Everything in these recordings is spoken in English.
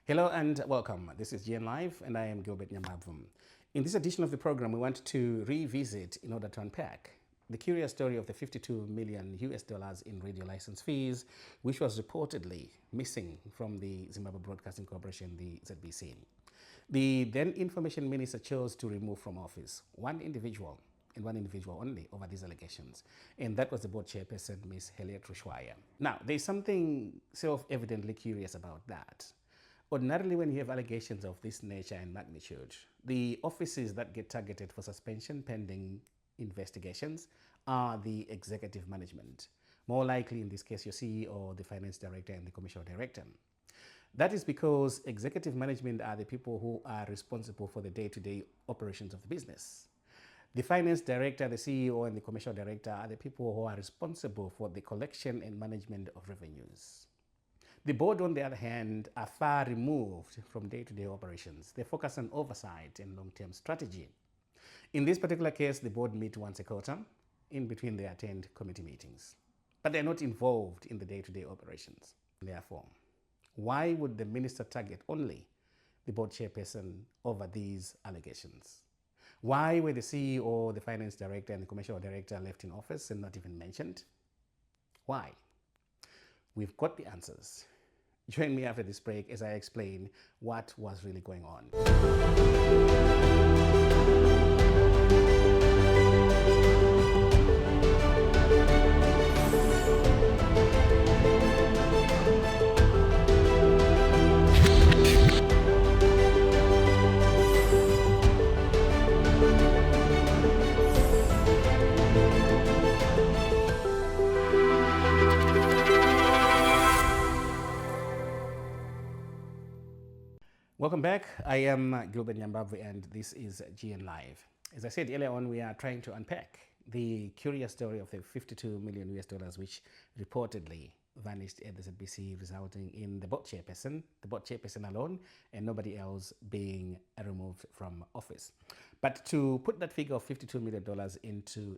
Hello and welcome. This is GN Live and I am Gilbert Nyambavum. In this edition of the program, we want to revisit, in order to unpack, the curious story of the 52 million US dollars in radio license fees, which was reportedly missing from the Zimbabwe Broadcasting Corporation, the ZBC. The then Information Minister chose to remove from office one individual, and one individual only, over these allegations. And that was the board chairperson, Ms. Harriet Rushwaya. Now, there's something self-evidently curious about that. Ordinarily, when you have allegations of this nature and magnitude, the offices that get targeted for suspension pending investigations are the executive management. More likely, in this case, your CEO, the finance director, and the commercial director. That is because executive management are the people who are responsible for the day-to-day operations of the business. The finance director, the CEO, and the commercial director are the people who are responsible for the collection and management of revenues. The board, on the other hand, are far removed from day-to-day operations. They focus on oversight and long-term strategy. In this particular case, the board meet once a quarter. In between, they attend committee meetings. But they're not involved in the day-to-day operations. Therefore, why would the minister target only the board chairperson over these allegations? Why were the CEO, the finance director, and the commercial director left in office and not even mentioned? Why? We've got the answers. Join me after this break as I explain what was really going on. Welcome back. I am Gilbert Nyambavum and this is GN Live. As I said earlier on, we are trying to unpack the curious story of the 52 million US dollars which reportedly vanished at the ZBC, resulting in the board chairperson alone, and nobody else being removed from office. But to put that figure of $52 million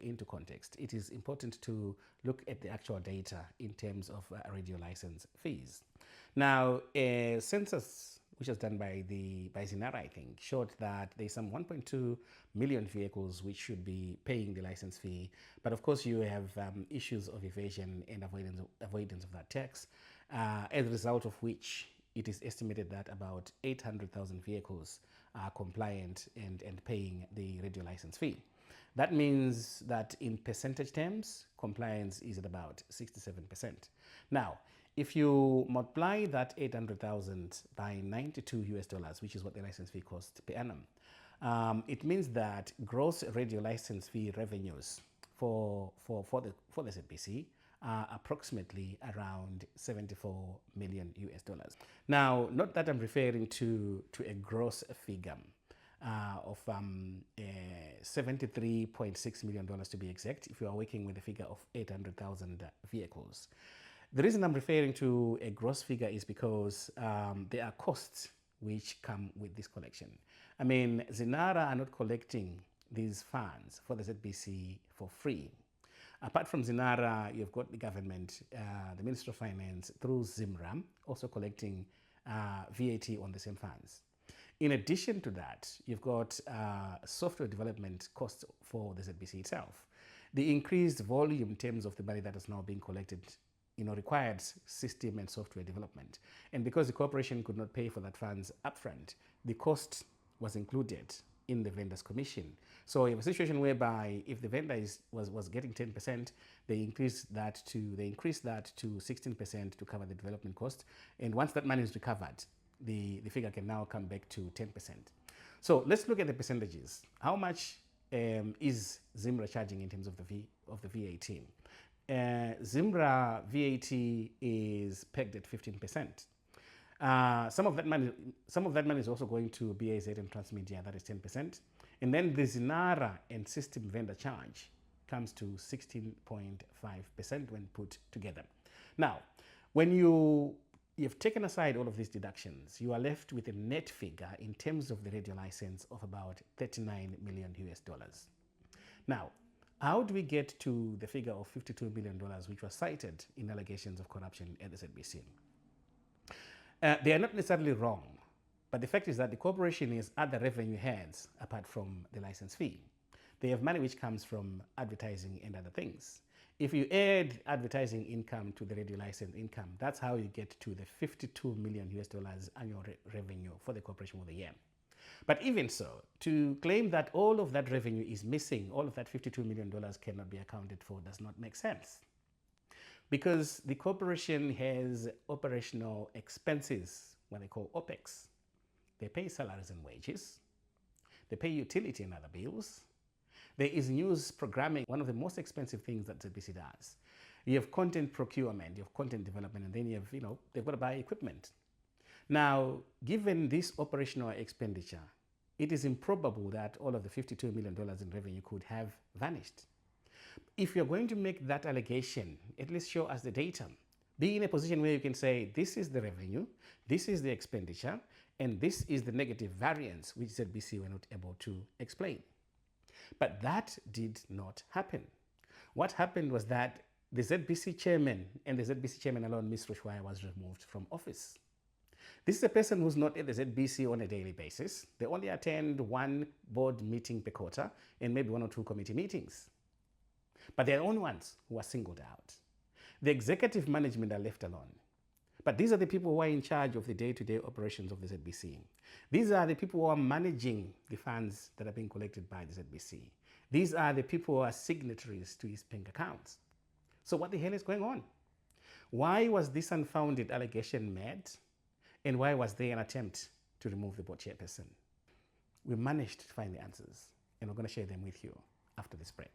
into context, it is important to look at the actual data in terms of radio license fees. Now, a census which was done by Zinara, I think, showed that there's some 1.2 million vehicles which should be paying the license fee. But of course, you have issues of evasion and avoidance of that tax, as a result of which it is estimated that about 800,000 vehicles are compliant and paying the radio license fee. That means that in percentage terms, compliance is at about 67%. Now, if you multiply that 800,000 by 92 US dollars, which is what the license fee costs per annum, it means that gross radio license fee revenues for the ZBC are approximately around 74 million US dollars. Now, not that I'm referring to a gross figure of $73.6 million to be exact, if you are working with a figure of 800,000 vehicles. The reason I'm referring to a gross figure is because there are costs which come with this collection. I mean, Zinara are not collecting these funds for the ZBC for free. Apart from Zinara, you've got the government, the Ministry of Finance, through ZIMRA, also collecting VAT on the same funds. In addition to that, you've got software development costs for the ZBC itself. The increased volume in terms of the money that is now being collected required system and software development. And because the corporation could not pay for that funds upfront, the cost was included in the vendor's commission. So you have a situation whereby if the vendor was getting 10%, they increased that to 16% to cover the development cost. And once that money is recovered, the figure can now come back to 10%. So let's look at the percentages. How much is ZIMRA charging in terms of the VAT? ZIMRA VAT is pegged at 15%. Some of that money is also going to BAZ and Transmedia, that is 10%. And then the Zinara and system vendor charge comes to 16.5% when put together. Now, when you've taken aside all of these deductions, you are left with a net figure in terms of the radio license of about 39 million US dollars. Now, how do we get to the figure of $52 million, which was cited in allegations of corruption at the ZBC? They are not necessarily wrong. But the fact is that the corporation has other revenue heads apart from the license fee. They have money which comes from advertising and other things. If you add advertising income to the radio license income, that's how you get to the 52 million US dollars annual revenue for the corporation for the year. But even so, to claim that all of that revenue is missing, all of that $52 million cannot be accounted for, does not make sense. Because the corporation has operational expenses, what they call OPEX. They pay salaries and wages. They pay utility and other bills. There is news programming, one of the most expensive things that ZBC does. You have content procurement, you have content development, and then you have, they've got to buy equipment. Now, given this operational expenditure, it is improbable that all of the $52 million in revenue could have vanished. If you're going to make that allegation, at least show us the data. Be in a position where you can say, this is the revenue, this is the expenditure, and this is the negative variance which ZBC were not able to explain. But that did not happen. What happened was that the ZBC chairman and the ZBC chairman alone, Ms. Rushwaya, was removed from office. This is a person who's not at the ZBC on a daily basis. They only attend one board meeting per quarter and maybe one or two committee meetings. But they're the only ones who are singled out. The executive management are left alone. But these are the people who are in charge of the day-to-day operations of the ZBC. These are the people who are managing the funds that are being collected by the ZBC. These are the people who are signatories to his bank accounts. So what the hell is going on? Why was this unfounded allegation made? And why was there an attempt to remove the board chairperson? We managed to find the answers, and we're going to share them with you after this break.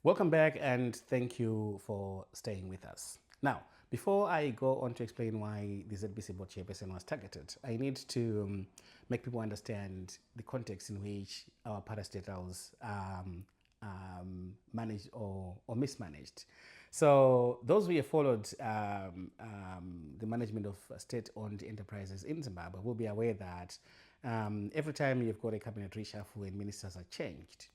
Welcome back, and thank you for staying with us. Now, before I go on to explain why the ZBC board chairperson was targeted, I need to make people understand the context in which our parastatals managed or mismanaged. So those who have followed the management of state-owned enterprises in Zimbabwe will be aware that every time you've got a cabinet reshuffle and ministers are changed,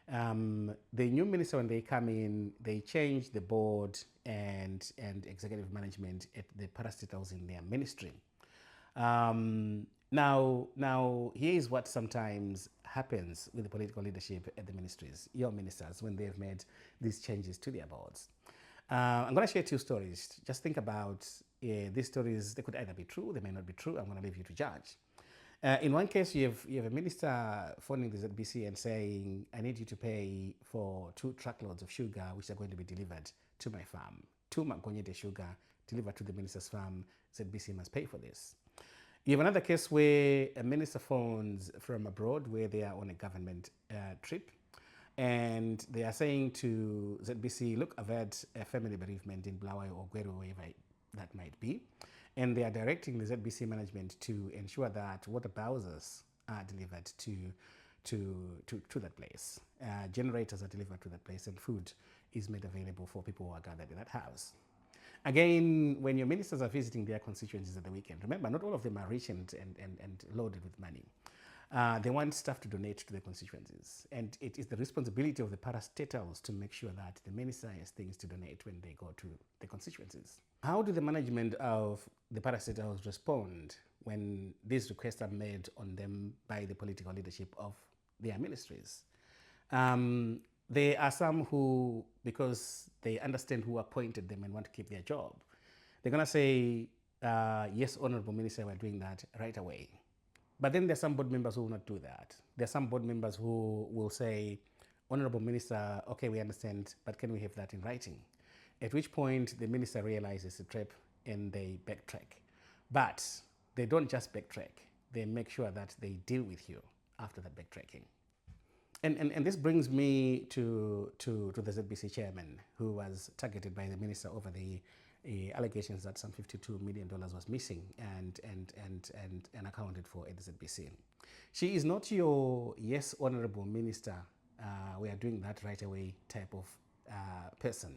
the new minister, when they come in, they change the board and executive management at the parastatals in their ministry. Now, here is what sometimes happens with the political leadership at the ministries, your ministers, when they've made these changes to their boards. I'm going to share two stories. Just think about these stories. They could either be true, they may not be true. I'm going to leave you to judge. In one case, you have a minister phoning the ZBC and saying, I need you to pay for 2 truckloads of sugar which are going to be delivered to my farm. 2 Magonyete sugar delivered to the minister's farm. ZBC must pay for this. You have another case where a minister phones from abroad where they are on a government trip, and they are saying to ZBC, look, I've had a family bereavement in Blawayo or Gweru, wherever that might be, and they are directing the ZBC management to ensure that water bowsers are delivered to that place. Generators are delivered to that place, and food is made available for people who are gathered in that house. Again, when your ministers are visiting their constituencies at the weekend, remember, not all of them are rich and loaded with money. They want staff to donate to their constituencies. And it is the responsibility of the parastatals to make sure that the minister has things to donate when they go to the constituencies. How do the management of the parastatals respond when these requests are made on them by the political leadership of their ministries? There are some who, because they understand who appointed them and want to keep their job, they're going to say, yes, Honorable Minister, we're doing that right away. But then there's some board members who will not do that. There's some board members who will say, Honorable Minister, okay, we understand, but can we have that in writing? At which point the minister realizes the trap and they backtrack. But they don't just backtrack. They make sure that they deal with you after that backtracking. And this brings me to the ZBC chairman, who was targeted by the minister over the allegations that some $52 million was missing and accounted for at the ZBC. She is not your yes, honorable minister, we are doing that right away type of person.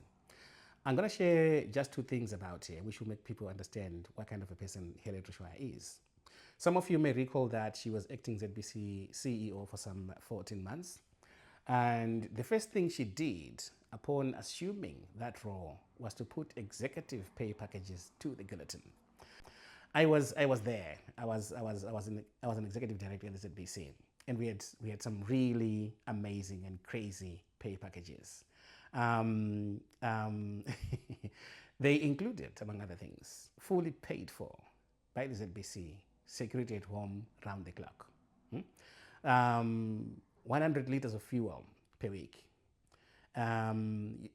I'm going to share just 2 things about her, which will make people understand what kind of a person Helen Rushwaya is. Some of you may recall that she was acting ZBC CEO for some 14 months. And the first thing she did upon assuming that role was to put executive pay packages to the guillotine. I was there. I was an executive director at the ZBC, and we had some really amazing and crazy pay packages. They included, among other things, fully paid for by the ZBC, security at home round the clock, 100 liters of fuel per week,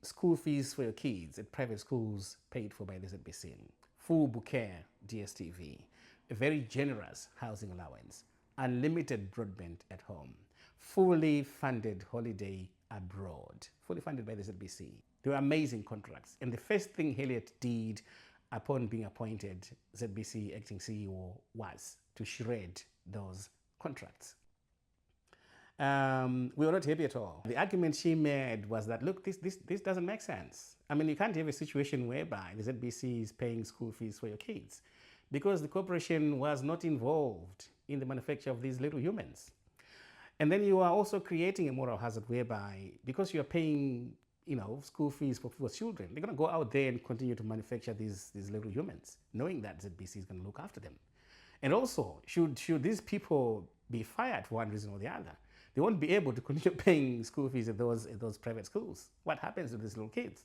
school fees for your kids at private schools paid for by the ZBC, full bouquet DSTV, a very generous housing allowance, unlimited broadband at home, fully funded holiday abroad, fully funded by the ZBC. They were amazing contracts. And the first thing Elliot did upon being appointed ZBC acting CEO was to shred those contracts. We were not happy at all. The argument she made was that, look, this doesn't make sense. I mean, you can't have a situation whereby the ZBC is paying school fees for your kids because the corporation was not involved in the manufacture of these little humans. And then you are also creating a moral hazard whereby, because you are paying, school fees for children, they're going to go out there and continue to manufacture these little humans, knowing that ZBC is going to look after them. And also, should these people be fired for one reason or the other, they won't be able to continue paying school fees at those private schools. What happens to these little kids?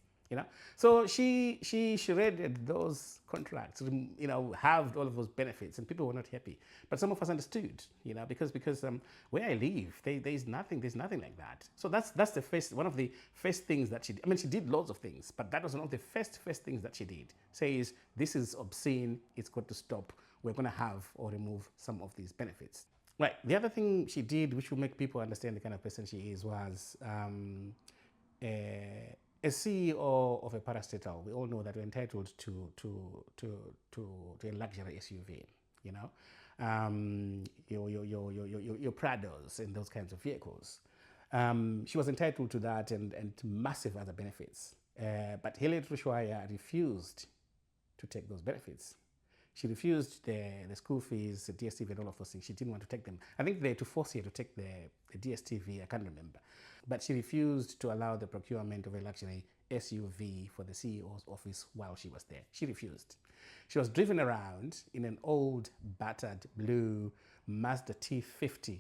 So she shredded those contracts, halved all of those benefits, and people were not happy. But some of us understood, because where I live, there's nothing like that. So that's one of the first things that she did. I mean, she did lots of things, but that was one of the first things that she did. Says, this is obscene, it's got to stop. We're going to have or remove some of these benefits. Right. The other thing she did, which will make people understand the kind of person she is, was a CEO of a parastatal. We all know that we're entitled to a luxury SUV, your Prados and those kinds of vehicles. She was entitled to that and massive other benefits. But Harriet Rushwaya refused to take those benefits. She refused the school fees, the DSTV, and all of those things. She didn't want to take them. I think they had to force her to take the DSTV, I can't remember. But she refused to allow the procurement of a luxury SUV for the CEO's office while she was there. She refused. She was driven around in an old, battered, blue Mazda T50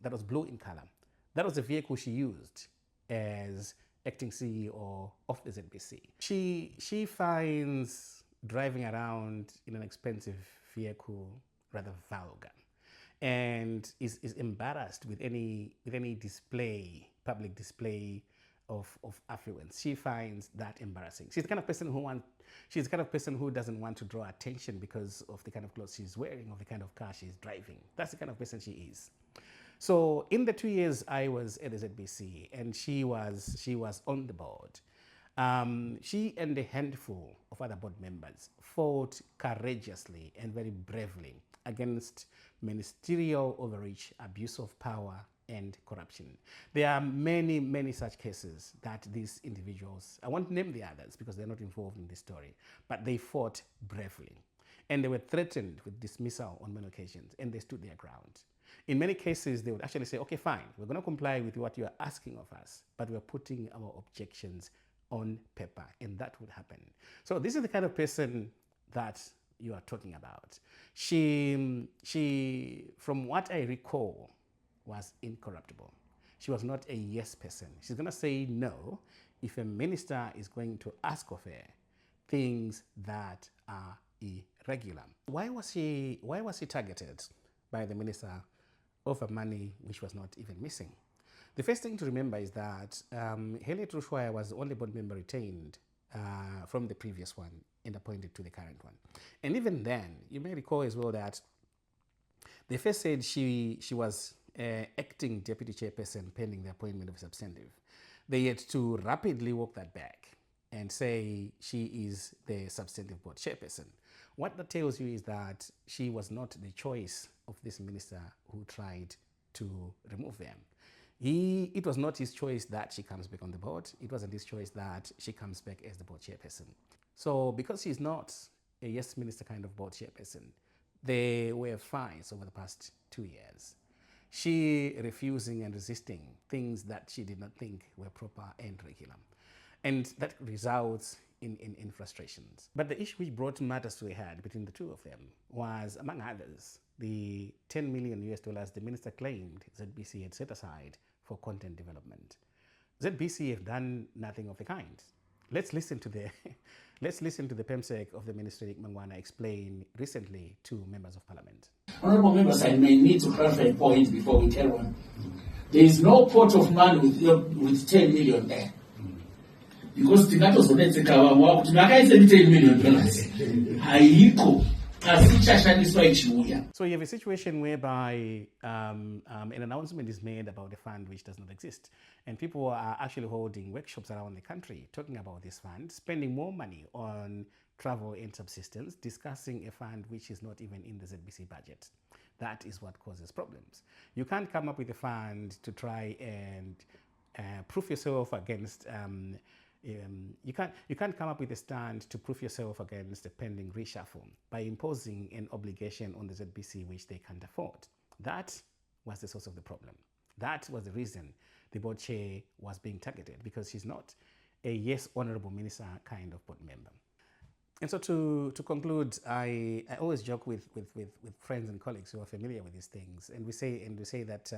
that was blue in color. That was the vehicle she used as acting CEO of the ZBC. She finds driving around in an expensive vehicle rather vulgar, and is embarrassed with any public display of affluence. She finds that embarrassing. She's the kind of person who doesn't want to draw attention because of the kind of clothes she's wearing or the kind of car she's driving. That's the kind of person she is. So in the 2 years I was at the ZBC and she was on the board, she and a handful of other board members fought courageously and very bravely against ministerial overreach, abuse of power, and corruption. There are many, many such cases that these individuals, I won't name the others because they're not involved in this story, but they fought bravely. And they were threatened with dismissal on many occasions, and they stood their ground. In many cases, they would actually say, okay, fine, we're going to comply with what you're asking of us, but we're putting our objections on paper, and that would happen. So this is the kind of person that you are talking about. She, from what I recall, was incorruptible. She was not a yes person. She's going to say no if a minister is going to ask of her things that are irregular. Why was she targeted by the minister over money which was not even missing? The first thing to remember is that Harriet Rushwaya was the only board member retained from the previous one and appointed to the current one. And even then, you may recall as well that they first said she was acting deputy chairperson pending the appointment of a substantive. They had to rapidly walk that back and say she is the substantive board chairperson. What that tells you is that she was not the choice of this minister who tried to remove them. It was not his choice that she comes back on the board. It wasn't his choice that she comes back as the board chairperson. So because she's not a yes minister kind of board chairperson, there were fines over the past 2 years. she refusing and resisting things that she did not think were proper and regular. And that results in frustrations. But the issue which brought matters to a head between the two of them was, among others, the 10 million US dollars the minister claimed ZBC had set aside for content development. ZBC have done nothing of the kind. Let's listen to the PEMSEC of the Ministry Mangwana explain recently to members of parliament. Honourable members, I may need to clarify a point before we carry on. There is no pot of money with 10 million there. Because tingatozodetseka vamwe kuti makaise $10 million haiko asi chashandiswa ichiuya. So you have a situation whereby an announcement is made about a fund which does not exist, and people are actually holding workshops around the country talking about this fund, spending more money on travel and subsistence, discussing a fund which is not even in the ZBC budget. That is what causes problems. You can't come up with a fund to try and proof yourself against you can't come up with a stand to prove yourself against a pending reshuffle by imposing an obligation on the ZBC which they can't afford. That was the source of the problem. That was the reason the board chair was being targeted, because she's not a yes, honorable minister kind of board member. And so to conclude, I always joke with friends and colleagues who are familiar with these things, and we say that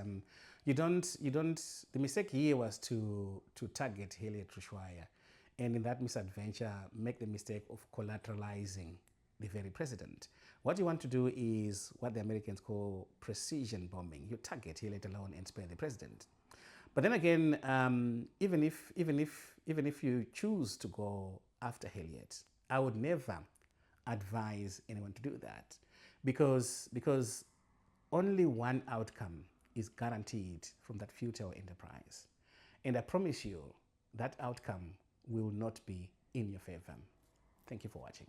the mistake here was to target Harriet Rushwaya, and in that misadventure make the mistake of collateralizing the very president. What you want to do is what the Americans call precision bombing. You target Harriet alone and spare the president. But then again, even if you choose to go after Harriet, I would never advise anyone to do that, because only one outcome is guaranteed from that futile enterprise. And I promise you that outcome will not be in your favor. Thank you for watching.